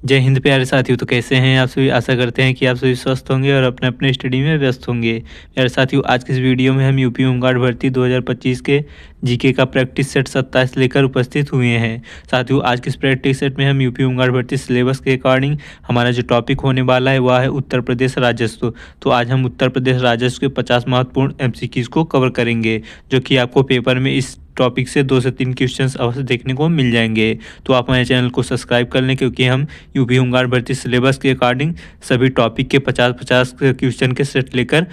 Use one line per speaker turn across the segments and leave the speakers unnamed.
जय हिंद प्यारे साथियों। तो कैसे हैं आप सभी? आशा करते हैं कि आप सभी स्वस्थ होंगे और अपने अपने स्टडी में व्यस्त होंगे। प्यारे साथियों, आज की इस वीडियो में हम यूपी होमगार्ड भर्ती 2025 के जीके का प्रैक्टिस सेट 27 लेकर उपस्थित हुए हैं। साथियों, आज के इस प्रैक्टिस सेट में हम यूपी होमगार्ड भर्ती सिलेबस के अकॉर्डिंग हमारा जो टॉपिक होने वाला है वह है उत्तर प्रदेश राजस्व। तो आज हम उत्तर प्रदेश राजस्व के 50 महत्वपूर्ण एमसीक्यूज़ को कवर करेंगे, जो कि आपको पेपर में इस टॉपिक से 2 से 3 क्वेश्चंस अवश्य देखने को मिल जाएंगे। तो आप हमारे चैनल को सब्सक्राइब कर लें, क्योंकि हम यूपी होमगार्ड भर्ती सिलेबस के अकॉर्डिंग सभी टॉपिक के 50-50 क्वेश्चन के सेट लेकर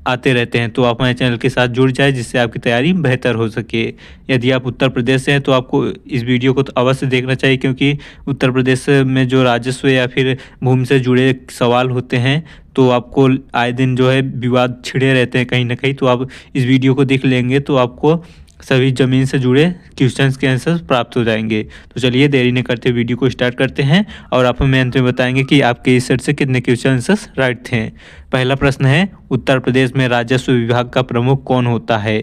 आते रहते हैं। तो आप हमारे चैनल के साथ जुड़ जाए, जिससे आपकी तैयारी बेहतर हो सके। यदि आप उत्तर प्रदेश से हैं तो आपको इस वीडियो को तो अवश्य देखना चाहिए, क्योंकि उत्तर प्रदेश में जो राजस्व या फिर भूमि से जुड़े सवाल होते हैं तो आपको आए दिन जो है विवाद छिड़े रहते हैं कहीं ना कहीं। तो आप इस वीडियो को देख लेंगे तो आपको सभी ज़मीन से जुड़े क्वेश्चंस के आंसर्स प्राप्त हो जाएंगे। तो चलिए देरी न करते वीडियो को स्टार्ट करते हैं और आप हमें अंत में बताएंगे कि आपके इस सेट से कितने क्वेश्चन आंसर्स राइट थे। पहला प्रश्न है, उत्तर प्रदेश में राजस्व विभाग का प्रमुख कौन होता है?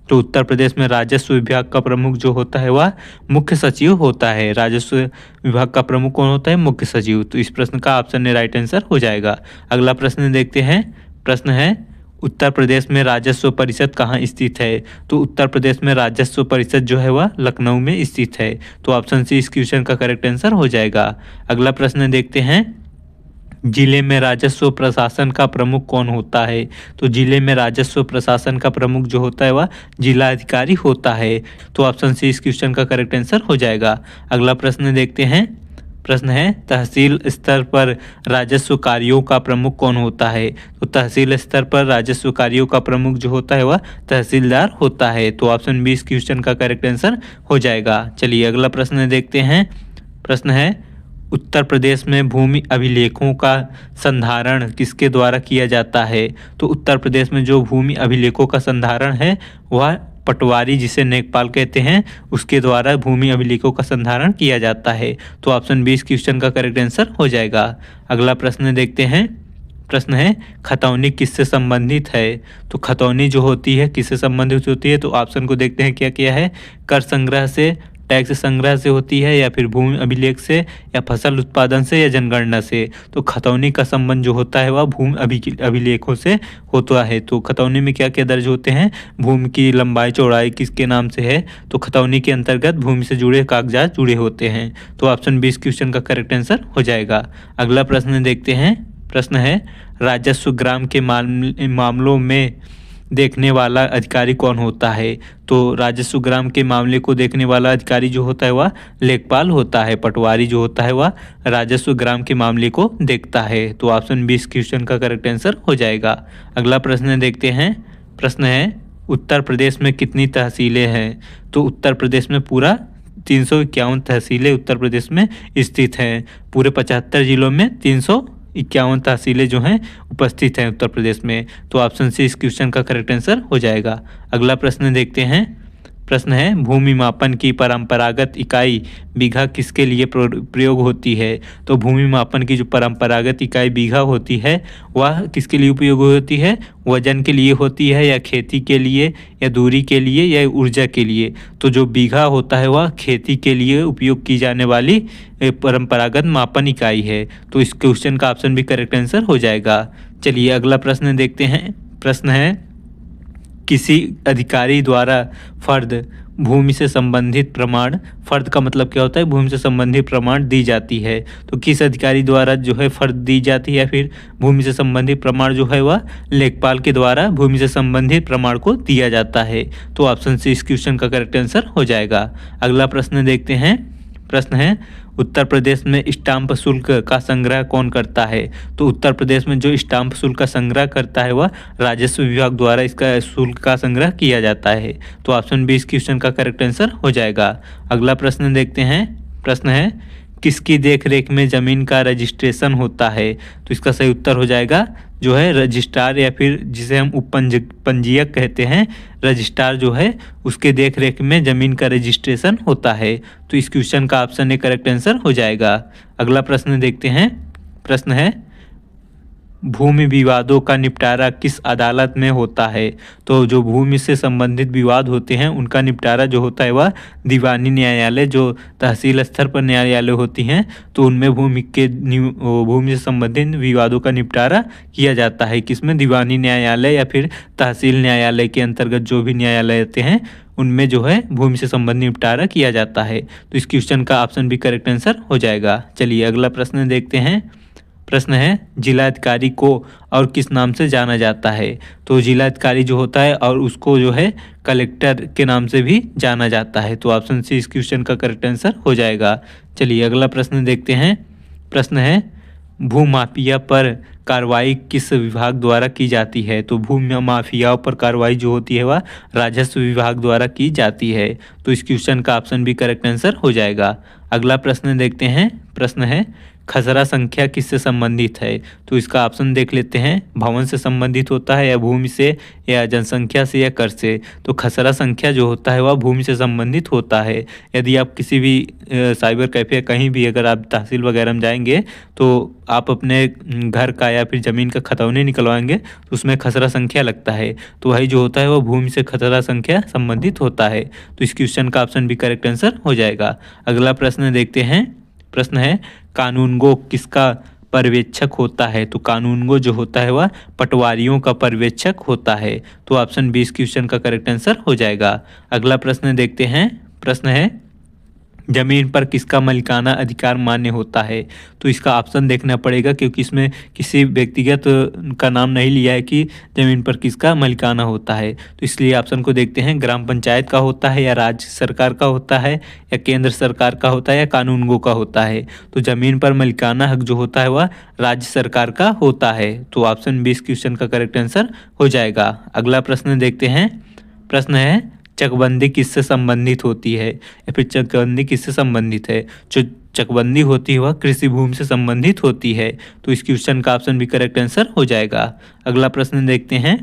तो उत्तर प्रदेश में राजस्व विभाग का प्रमुख जो होता है वह मुख्य सचिव होता है। राजस्व विभाग का प्रमुख कौन होता है? मुख्य सचिव। तो इस प्रश्न का ऑप्शन ए राइट आंसर हो जाएगा। अगला प्रश्न देखते हैं। प्रश्न है, उत्तर प्रदेश में राजस्व परिषद कहाँ स्थित है? तो उत्तर प्रदेश में राजस्व परिषद जो है वह लखनऊ में स्थित है। तो ऑप्शन सी इस क्वेश्चन का करेक्ट आंसर हो जाएगा। अगला प्रश्न देखते हैं। जिले में राजस्व प्रशासन का प्रमुख कौन होता है? तो जिले में राजस्व प्रशासन का प्रमुख जो होता है वह जिला अधिकारी होता है। तो ऑप्शन सी इस क्वेश्चन का करेक्ट आंसर हो जाएगा। अगला प्रश्न देखते हैं। प्रश्न है, तहसील स्तर पर राजस्व कार्यों का प्रमुख कौन होता है? तो तहसील स्तर पर राजस्व कार्यों का प्रमुख जो होता है वह तहसीलदार होता है। तो ऑप्शन बी इस क्वेश्चन का करेक्ट आंसर हो जाएगा। चलिए अगला प्रश्न देखते हैं। प्रश्न है, उत्तर प्रदेश में भूमि अभिलेखों का संधारण किसके द्वारा किया जाता है? तो उत्तर प्रदेश में जो भूमि अभिलेखों का संधारण है वह पटवारी, जिसे लेखपाल कहते हैं, उसके द्वारा भूमि अभिलेखों का संधारण किया जाता है। तो ऑप्शन बी इस क्वेश्चन का करेक्ट आंसर हो जाएगा। अगला प्रश्न देखते हैं। प्रश्न है, खतौनी किससे संबंधित है? तो खतौनी जो होती है किससे संबंधित होती है? तो ऑप्शन को देखते हैं क्या क्या है। कर संग्रह से, टैक्स संग्रह से होती है, या फिर भूमि अभिलेख से, या फसल उत्पादन से, या जनगणना से। तो खतौनी का संबंध जो होता है वह भूमि अभिलेखों से होता है। तो खतौनी में क्या क्या दर्ज होते हैं? भूमि की लंबाई चौड़ाई किसके नाम से है? तो खतौनी के अंतर्गत भूमि से जुड़े कागजात जुड़े होते हैं। तो ऑप्शन बी इस क्वेश्चन का करेक्ट आंसर हो जाएगा। अगला प्रश्न देखते हैं। प्रश्न है, राजस्व ग्राम के मामलों में देखने वाला अधिकारी कौन होता है? तो राजस्व ग्राम के मामले को देखने वाला अधिकारी जो होता है वह लेखपाल होता है। पटवारी जो होता है वह राजस्व ग्राम के मामले को देखता है। तो ऑप्शन बी इस क्वेश्चन का करेक्ट आंसर हो जाएगा। अगला प्रश्न देखते हैं। प्रश्न है, उत्तर प्रदेश में कितनी तहसीलें हैं? तो उत्तर प्रदेश में पूरा 351 तहसीलें उत्तर प्रदेश में स्थित हैं। पूरे 75 जिलों में 351 तहसीलें जो हैं उपस्थित हैं उत्तर प्रदेश में। तो ऑप्शन सी इस क्वेश्चन का करेक्ट आंसर हो जाएगा। अगला प्रश्न देखते हैं। प्रश्न है, भूमि मापन की परंपरागत इकाई बीघा किसके लिए प्रयोग होती है? तो भूमि मापन की जो परंपरागत इकाई बीघा होती है वह किसके लिए उपयोग होती है? वजन के लिए होती है, या खेती के लिए, या दूरी के लिए, या ऊर्जा के लिए? तो जो बीघा होता है वह खेती के लिए उपयोग की जाने वाली परंपरागत मापन इकाई है। तो इस क्वेश्चन का ऑप्शन भी करेक्ट आंसर हो जाएगा। चलिए अगला प्रश्न देखते हैं। प्रश्न है, किसी अधिकारी द्वारा फर्द भूमि से संबंधित प्रमाण, फर्द का मतलब क्या होता है? भूमि से संबंधित प्रमाण दी जाती है। तो किस अधिकारी द्वारा जो है फर्द दी जाती है, या फिर भूमि से संबंधित प्रमाण जो है वह लेखपाल के द्वारा भूमि से संबंधित प्रमाण को दिया जाता है। तो ऑप्शन सी इस क्वेश्चन का करेक्ट आंसर हो जाएगा। अगला प्रश्न देखते हैं। प्रश्न है, उत्तर प्रदेश में स्टाम्प शुल्क का संग्रह कौन करता है? तो उत्तर प्रदेश में जो स्टाम्प शुल्क का संग्रह करता है वह राजस्व विभाग द्वारा इसका शुल्क का संग्रह किया जाता है। तो ऑप्शन बी इस क्वेश्चन का करेक्ट आंसर हो जाएगा। अगला प्रश्न देखते हैं। प्रश्न है, किसकी देखरेख में ज़मीन का रजिस्ट्रेशन होता है? तो इसका सही उत्तर हो जाएगा जो है रजिस्ट्रार, या फिर जिसे हम पंजीयक कहते हैं, रजिस्ट्रार जो है उसके देखरेख में ज़मीन का रजिस्ट्रेशन होता है। तो इस क्वेश्चन का ऑप्शन ए करेक्ट आंसर हो जाएगा। अगला प्रश्न देखते हैं। प्रश्न है, भूमि विवादों का निपटारा किस अदालत में होता है? तो जो भूमि से संबंधित विवाद होते हैं उनका निपटारा जो होता है वह दीवानी न्यायालय, जो तहसील स्तर पर न्यायालय होती हैं, तो उनमें भूमि से संबंधित विवादों का निपटारा किया जाता है। किसमें? दीवानी न्यायालय या फिर तहसील न्यायालय के अंतर्गत जो भी न्यायालय आते हैं उनमें जो है भूमि से संबंधित निपटारा किया जाता है। तो इस क्वेश्चन का ऑप्शन भी करेक्ट आंसर हो जाएगा। चलिए अगला प्रश्न देखते हैं। प्रश्न है, जिलाधिकारी को और किस नाम से जाना जाता है? तो जिलाधिकारी जो होता है और उसको जो है कलेक्टर के नाम से भी जाना जाता है। तो ऑप्शन सी इस क्वेश्चन का करेक्ट आंसर हो जाएगा। चलिए अगला प्रश्न देखते हैं। प्रश्न है, भूमाफिया पर कार्रवाई किस विभाग द्वारा की जाती है? तो भूमि माफियाओं पर कार्रवाई जो होती है वह राजस्व विभाग द्वारा की जाती है। तो इस क्वेश्चन का ऑप्शन भी करेक्ट आंसर हो जाएगा। अगला प्रश्न देखते हैं। प्रश्न है, खसरा संख्या किससे संबंधित है? तो इसका ऑप्शन देख लेते हैं। भवन से संबंधित होता है या भूमि से या जनसंख्या से या कर से? तो खसरा संख्या जो होता है वह भूमि से संबंधित होता है। यदि आप किसी भी साइबर कैफे कहीं भी अगर आप तहसील वगैरह में जाएंगे तो आप अपने घर का या फिर ज़मीन का खतौनी निकलवाएंगे तो उसमें खसरा संख्या लगता है। तो वही जो होता है वह भूमि से खसरा संख्या संबंधित होता है। तो इस क्वेश्चन का ऑप्शन भी करेक्ट आंसर हो जाएगा। अगला प्रश्न देखते हैं। प्रश्न है, कानूनगो किसका पर्यवेक्षक होता है? तो कानूनगो जो होता है वह पटवारियों का पर्यवेक्षक होता है। तो ऑप्शन बी इस क्वेश्चन का करेक्ट आंसर हो जाएगा। अगला प्रश्न देखते हैं। प्रश्न है, जमीन पर किसका मालिकाना अधिकार मान्य होता है? तो इसका ऑप्शन देखना पड़ेगा क्योंकि इसमें किसी व्यक्तिगत का नाम नहीं लिया है कि जमीन पर किसका मालिकाना होता है। तो इसलिए ऑप्शन को देखते हैं। ग्राम पंचायत का होता है या राज्य सरकार का होता है या केंद्र सरकार का होता है या कानूनगो का होता है? तो जमीन पर मालिकाना हक जो होता है वह राज्य सरकार का होता है। तो ऑप्शन बी इस क्वेश्चन का करेक्ट आंसर हो जाएगा। अगला प्रश्न देखते हैं। प्रश्न है, चकबंदी किससे संबंधित होती है या फिर चकबंदी किससे संबंधित है? जो चकबंदी होती है वह कृषि भूमि से संबंधित होती है। तो इस क्वेश्चन का ऑप्शन भी करेक्ट आंसर हो जाएगा। अगला प्रश्न देखते हैं।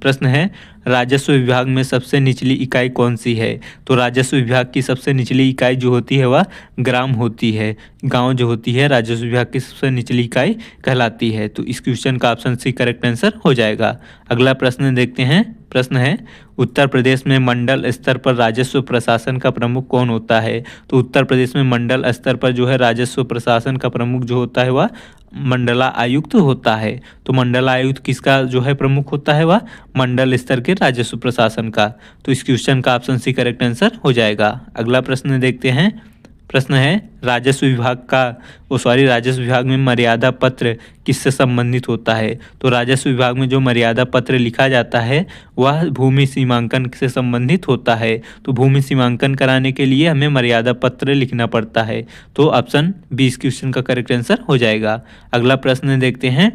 प्रश्न है, राजस्व विभाग में सबसे निचली इकाई कौन सी है? तो राजस्व विभाग की सबसे निचली इकाई जो होती है वह ग्राम होती है। गांव जो होती है राजस्व विभाग की सबसे निचली इकाई कहलाती है। तो इस क्वेश्चन का ऑप्शन सी करेक्ट आंसर हो जाएगा। अगला प्रश्न देखते हैं। प्रश्न है, उत्तर प्रदेश में मंडल स्तर पर राजस्व प्रशासन का प्रमुख कौन होता है? तो उत्तर प्रदेश में मंडल स्तर पर जो है राजस्व प्रशासन का प्रमुख जो होता है वह मंडला आयुक्त होता है। तो मंडला आयुक्त किसका जो है प्रमुख होता है? वह मंडल स्तर के राजस्व प्रशासन का। तो इस क्वेश्चन का ऑप्शन सी करेक्ट आंसर हो जाएगा। अगला प्रश्न देखते हैं। प्रश्न है, राजस्व विभाग में मर्यादा पत्र किससे संबंधित होता है? तो राजस्व विभाग में जो मर्यादा पत्र लिखा जाता है वह भूमि सीमांकन से संबंधित होता है। तो भूमि सीमांकन कराने के लिए हमें मर्यादा पत्र लिखना पड़ता है। तो ऑप्शन बी इस क्वेश्चन का करेक्ट आंसर हो जाएगा। अगला प्रश्न देखते हैं।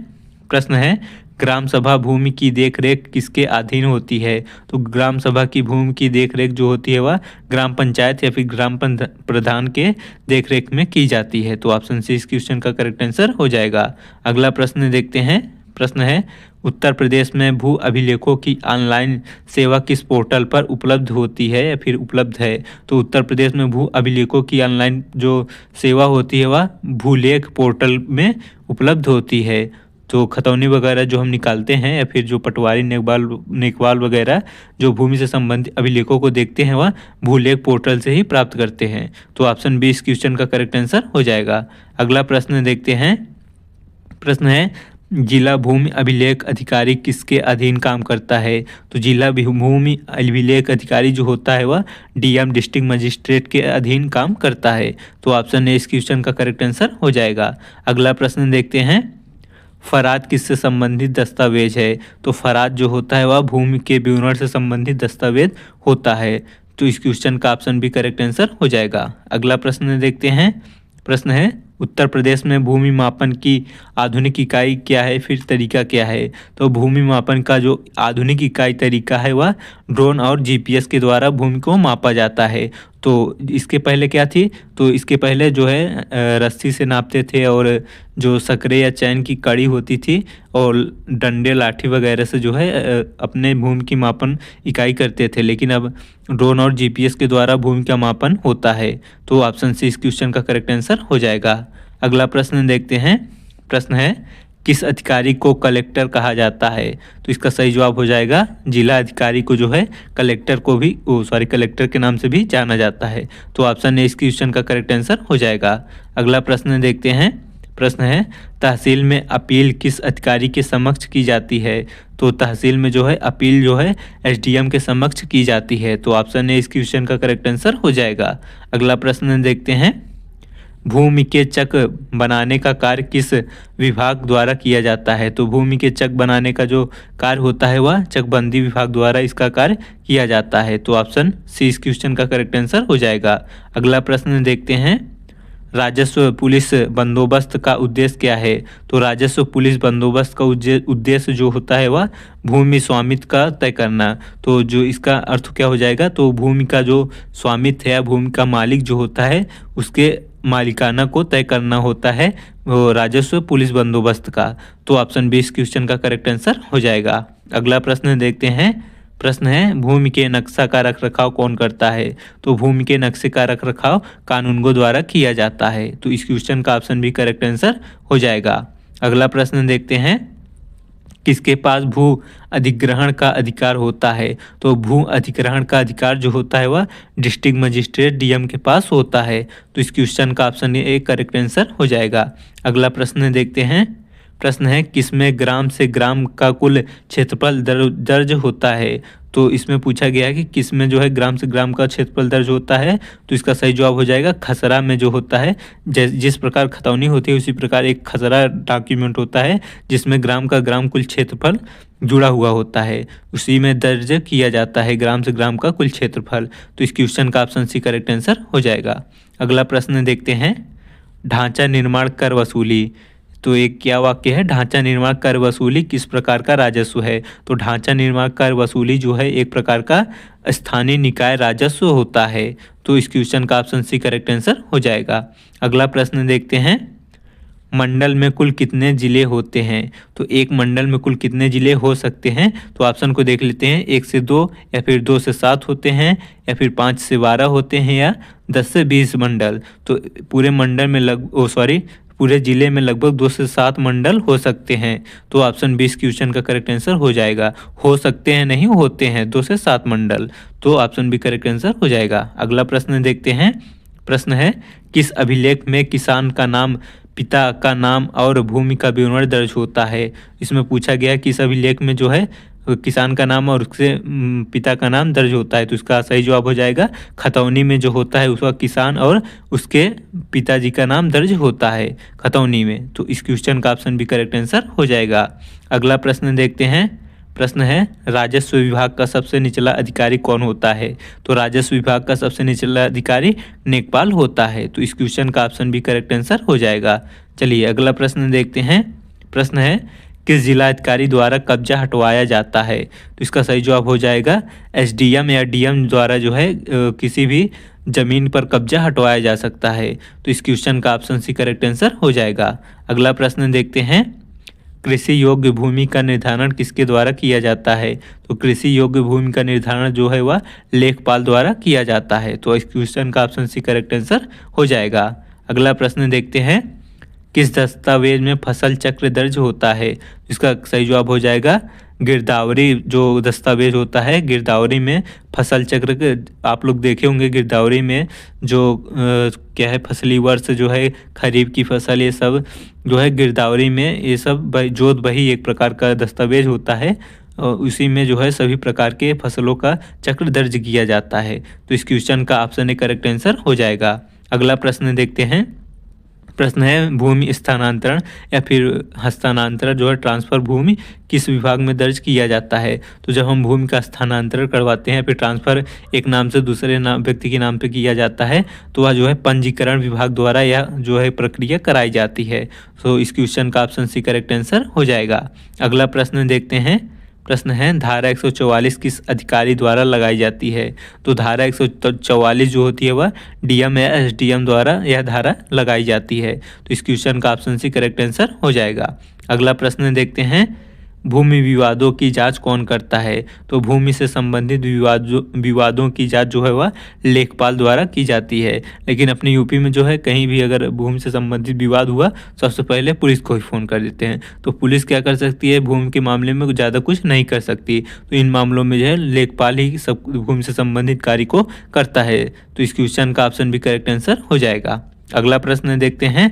प्रश्न है, ग्राम सभा भूमि की देखरेख किसके अधीन होती है? तो ग्राम सभा की भूमि की देखरेख जो होती है वह ग्राम पंचायत या फिर ग्राम प्रधान के देखरेख में की जाती है। तो ऑप्शन सी इस क्वेश्चन का करेक्ट आंसर हो जाएगा। अगला प्रश्न देखते हैं। प्रश्न है, उत्तर प्रदेश में भू अभिलेखों की ऑनलाइन सेवा किस पोर्टल पर उपलब्ध होती है या फिर उपलब्ध है? तो उत्तर प्रदेश में भू अभिलेखों की ऑनलाइन जो सेवा होती है वह भूलेख पोर्टल में उपलब्ध होती है। तो खतौनी वगैरह जो हम निकालते हैं या फिर जो पटवारी नेकवाल वगैरह जो भूमि से संबंधित अभिलेखों को देखते हैं वह भूलेख पोर्टल से ही प्राप्त करते हैं। तो ऑप्शन बी इस क्वेश्चन का करेक्ट आंसर हो जाएगा। अगला प्रश्न देखते हैं। प्रश्न है, जिला भूमि अभिलेख अधिकारी किसके अधीन काम करता है? तो जिला भूमि अभिलेख अधिकारी जो होता है वह डीएम डिस्ट्रिक्ट मजिस्ट्रेट के अधीन काम करता है। तो ऑप्शन ए इस क्वेश्चन का करेक्ट आंसर हो जाएगा। अगला प्रश्न देखते हैं। फराद किससे संबंधित दस्तावेज है? तो फराद जो होता है वह भूमि के विवरण से संबंधित दस्तावेज होता है। तो इस क्वेश्चन का ऑप्शन भी करेक्ट आंसर हो जाएगा। अगला प्रश्न देखते हैं। प्रश्न है, उत्तर प्रदेश में भूमि मापन की आधुनिक इकाई क्या है फिर तरीका क्या है? तो भूमि मापन का जो आधुनिक इकाई तरीका है वह ड्रोन और जीपीएस के द्वारा भूमि को मापा जाता है। तो इसके पहले क्या थी? तो इसके पहले जो है रस्सी से नापते थे और जो सकरे या चैन की कड़ी होती थी और डंडे लाठी वगैरह से जो है अपने भूमि की मापन इकाई करते थे। लेकिन अब ड्रोन और जीपीएस के द्वारा भूमि का मापन होता है। तो ऑप्शन सी इस क्वेश्चन का करेक्ट आंसर हो जाएगा। अगला प्रश्न देखते हैं। प्रश्न है, किस अधिकारी को कलेक्टर कहा जाता है? तो इसका सही जवाब हो जाएगा जिला अधिकारी को जो है कलेक्टर को भी कलेक्टर के नाम से भी जाना जाता है। तो ऑप्शन ए इस क्वेश्चन का करेक्ट आंसर हो जाएगा। अगला प्रश्न देखते हैं। प्रश्न है तहसील में अपील किस अधिकारी के समक्ष की जाती है? तो तहसील में जो है अपील जो है एसडीएम के समक्ष की जाती है। तो ऑप्शन ए इस क्वेश्चन का करेक्ट आंसर हो जाएगा। अगला प्रश्न देखते हैं। भूमि के चक बनाने का कार्य किस विभाग द्वारा किया जाता है? तो भूमि के चक बनाने का जो कार्य होता है वह चकबंदी विभाग द्वारा इसका कार्य किया जाता है। तो ऑप्शन सी इस क्वेश्चन का करेक्ट आंसर हो जाएगा। अगला प्रश्न देखते हैं। राजस्व पुलिस बंदोबस्त का उद्देश्य क्या है? तो राजस्व पुलिस बंदोबस्त का उद्देश्य जो होता है वह भूमि स्वामित्व का तय करना। तो जो इसका अर्थ क्या हो जाएगा? तो भूमि का जो स्वामित्व है या भूमि का मालिक जो होता है उसके मालिकाना को तय करना होता है वो राजस्व पुलिस बंदोबस्त का। तो ऑप्शन बी इस क्वेश्चन का करेक्ट आंसर हो जाएगा। अगला प्रश्न देखते हैं। प्रश्न है भूमि के नक्शा का रखरखाव कौन करता है? तो भूमि के नक्शे का रखरखाव कानूनगो द्वारा किया जाता है। तो इस क्वेश्चन का ऑप्शन बी करेक्ट आंसर हो जाएगा। अगला प्रश्न देखते हैं। किसके पास भू अधिग्रहण का अधिकार होता है? तो भू अधिग्रहण का अधिकार जो होता है वह डिस्ट्रिक्ट मजिस्ट्रेट डीएम के पास होता है। तो इस क्वेश्चन का ऑप्शन ए करेक्ट आंसर हो जाएगा। अगला प्रश्न देखते हैं। प्रश्न है किसमें ग्राम से ग्राम का कुल क्षेत्रफल दर्ज होता है? तो इसमें पूछा गया है कि किसमें जो है ग्राम से ग्राम का क्षेत्रफल दर्ज होता है। तो इसका सही जवाब हो जाएगा खसरा में जो होता है। जिस प्रकार खतौनी होती है उसी प्रकार एक खसरा डॉक्यूमेंट होता है जिसमें ग्राम का ग्राम कुल क्षेत्रफल जुड़ा हुआ होता है, उसी में दर्ज किया जाता है ग्राम से ग्राम का कुल क्षेत्रफल। तो इस क्वेश्चन का ऑप्शन सी करेक्ट आंसर हो जाएगा। अगला प्रश्न देखते हैं। ढांचा निर्माण कर वसूली, तो एक क्या वाक्य है? ढांचा निर्माण कर वसूली किस प्रकार का राजस्व है? तो ढांचा निर्माण कर वसूली जो है एक प्रकार का स्थानीय निकाय राजस्व होता है। तो इस क्वेश्चन का ऑप्शन सी करेक्ट आंसर हो जाएगा। अगला प्रश्न देखते हैं। मंडल में कुल कितने जिले होते हैं? तो एक मंडल में कुल कितने जिले हो सकते हैं? तो ऑप्शन को देख लेते हैं। 1 से 2 या फिर 2 से 7 होते हैं या फिर 5 से 12 होते हैं या 10 से 20 मंडल। तो पूरे मंडल में पूरे जिले में लगभग 2 से 7 मंडल हो सकते हैं। तो ऑप्शन 20 क्वेश्चन का करेक्ट आंसर हो जाएगा। हो सकते हैं नहीं, होते हैं 2 से 7 मंडल। तो ऑप्शन बी करेक्ट आंसर हो जाएगा। अगला प्रश्न देखते हैं। प्रश्न है किस अभिलेख में किसान का नाम, पिता का नाम और भूमि का विवरण दर्ज होता है? इसमें पूछा गया किस अभिलेख में जो है किसान का नाम और उससे पिता का नाम दर्ज होता है। तो इसका सही जवाब हो जाएगा खतौनी में जो होता है उसका किसान और उसके पिताजी का नाम दर्ज होता है खतौनी में। तो इस क्वेश्चन का ऑप्शन भी करेक्ट आंसर हो जाएगा। अगला प्रश्न देखते हैं। प्रश्न है राजस्व विभाग का सबसे निचला अधिकारी कौन होता है? तो राजस्व विभाग का सबसे निचला अधिकारी लेखपाल होता है। तो इस क्वेश्चन का ऑप्शन भी करेक्ट आंसर हो जाएगा। चलिए अगला प्रश्न देखते हैं। प्रश्न है किस जिला अधिकारी द्वारा कब्जा हटवाया जाता है? तो इसका सही जवाब हो जाएगा एसडीएम या डीएम द्वारा जो है किसी भी जमीन पर कब्जा हटवाया जा सकता है। तो इस क्वेश्चन का ऑप्शन सी करेक्ट आंसर हो जाएगा। अगला प्रश्न देखते हैं। कृषि योग्य भूमि का निर्धारण किसके द्वारा किया जाता है? तो कृषि योग्य भूमि का निर्धारण जो है वह लेखपाल द्वारा किया जाता है। तो इस क्वेश्चन का ऑप्शन सी करेक्ट आंसर हो जाएगा। अगला प्रश्न देखते हैं। किस दस्तावेज में फसल चक्र दर्ज होता है? इसका सही जवाब हो जाएगा गिरदावरी जो दस्तावेज होता है, गिरदावरी में फसल चक्र के आप लोग देखे होंगे। गिरदावरी में जो क्या है फसली वर्ष जो है खरीफ की फसल ये सब जो है गिरदावरी में ये सब जोत बही एक प्रकार का दस्तावेज होता है। उसी में जो है सभी प्रकार के फसलों का चक्र दर्ज किया जाता है। तो इस क्वेश्चन का ऑप्शन ए करेक्ट आंसर हो जाएगा। अगला प्रश्न देखते हैं। प्रश्न है भूमि स्थानांतरण या फिर हस्तांतरण जो है ट्रांसफर भूमि किस विभाग में दर्ज किया जाता है? तो जब हम भूमि का स्थानांतरण करवाते हैं फिर ट्रांसफर एक नाम से दूसरे व्यक्ति के नाम पे किया जाता है तो वह जो है पंजीकरण विभाग द्वारा यह जो है प्रक्रिया कराई जाती है। तो इस क्वेश्चन का ऑप्शन सी करेक्ट आंसर हो जाएगा। अगला प्रश्न देखते हैं। प्रश्न है धारा 144 किस अधिकारी द्वारा लगाई जाती है? तो धारा 144 जो होती है वह डीएम या एसडीएम द्वारा यह धारा लगाई जाती है। तो इस क्वेश्चन का ऑप्शन सी करेक्ट आंसर हो जाएगा। अगला प्रश्न देखते हैं। भूमि विवादों की जांच कौन करता है? तो भूमि से संबंधित विवादों की जांच जो है वह लेखपाल द्वारा की जाती है। लेकिन अपने यूपी में जो है कहीं भी अगर भूमि से संबंधित विवाद हुआ सबसे पहले पुलिस को ही फ़ोन कर देते हैं। तो पुलिस क्या कर सकती है? भूमि के मामले में ज़्यादा कुछ नहीं कर सकती। तो इन मामलों में जो है लेखपाल ही सब भूमि से संबंधित कार्य को करता है। तो इस क्वेश्चन का ऑप्शन भी करेक्ट आंसर हो जाएगा। अगला प्रश्न देखते हैं।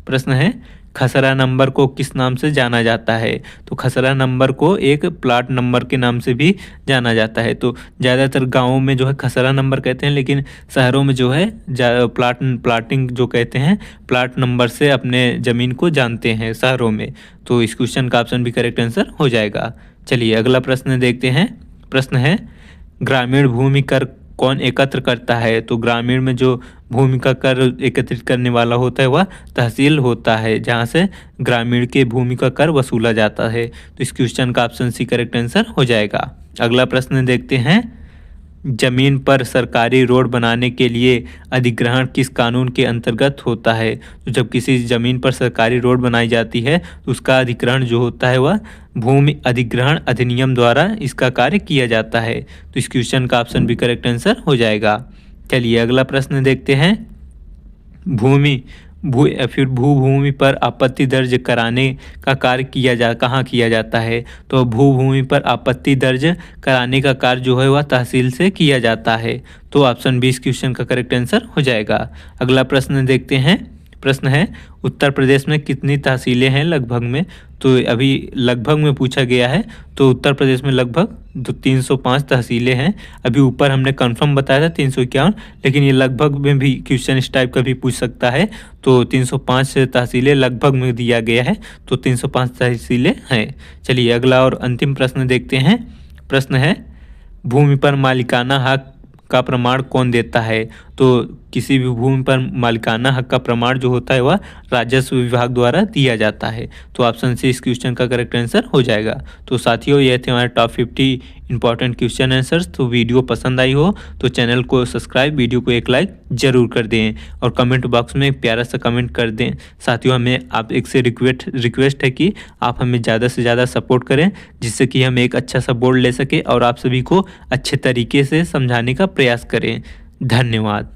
प्रश्न है खसरा नंबर को किस नाम से जाना जाता है? तो खसरा नंबर को एक प्लाट नंबर के नाम से भी जाना जाता है। तो ज़्यादातर गाँवों में जो है खसरा नंबर कहते हैं, लेकिन शहरों में जो है प्लाटिंग जो कहते हैं, प्लाट नंबर से अपने ज़मीन को जानते हैं शहरों में। तो इस क्वेश्चन का ऑप्शन भी करेक्ट आंसर हो जाएगा। चलिए अगला प्रश्न देखते हैं। प्रश्न है ग्रामीण भूमि कर कौन एकत्र करता है? तो ग्रामीण में जो भूमि का कर एकत्रित करने वाला होता है वह तहसील होता है, जहां से ग्रामीण के भूमि का कर वसूला जाता है। तो इस क्वेश्चन का ऑप्शन सी करेक्ट आंसर हो जाएगा। अगला प्रश्न देखते हैं। जमीन पर सरकारी रोड बनाने के लिए अधिग्रहण किस कानून के अंतर्गत होता है? तो जब किसी ज़मीन पर सरकारी रोड बनाई जाती है तो उसका अधिग्रहण जो होता है वह भूमि अधिग्रहण अधिनियम द्वारा इसका कार्य किया जाता है। तो इस क्वेश्चन का ऑप्शन भी करेक्ट आंसर हो जाएगा। चलिए अगला प्रश्न देखते हैं। भू भूमि पर आपत्ति दर्ज कराने का कार्य कहाँ किया जाता है? तो भू भूमि पर आपत्ति दर्ज कराने का कार्य जो है वह तहसील से किया जाता है। तो ऑप्शन बी इस क्वेश्चन का करेक्ट आंसर हो जाएगा। अगला प्रश्न देखते हैं। प्रश्न है उत्तर प्रदेश में कितनी तहसीलें हैं लगभग में? तो अभी लगभग में पूछा गया है। तो उत्तर प्रदेश में लगभग 305 तहसीलें हैं। अभी ऊपर हमने कंफर्म बताया था 351, लेकिन ये लगभग में भी क्वेश्चन इस टाइप का भी पूछ सकता है। तो 305 तहसीलें लगभग में दिया गया है, तो 305 तहसीलें हैं। चलिए अगला और अंतिम प्रश्न देखते हैं। प्रश्न है भूमि पर मालिकाना हक का प्रमाण कौन देता है? तो किसी भी भूमि पर मालिकाना हक का प्रमाण जो होता है वह राजस्व विभाग द्वारा दिया जाता है। तो ऑप्शन सी इस क्वेश्चन का करेक्ट आंसर हो जाएगा। तो साथियों ये थे हमारे टॉप 50 इंपॉर्टेंट क्वेश्चन आंसर्स। तो वीडियो पसंद आई हो तो चैनल को सब्सक्राइब, वीडियो को एक लाइक जरूर कर दें और कमेंट बॉक्स में एक प्यारा सा कमेंट कर दें। साथियों हमें आप एक से रिक्वेस्ट है कि आप हमें ज़्यादा से ज़्यादा सपोर्ट करें, जिससे कि हम एक अच्छा सा बोर्ड ले सके और आप सभी को अच्छे तरीके से समझाने का प्रयास करें। धन्यवाद।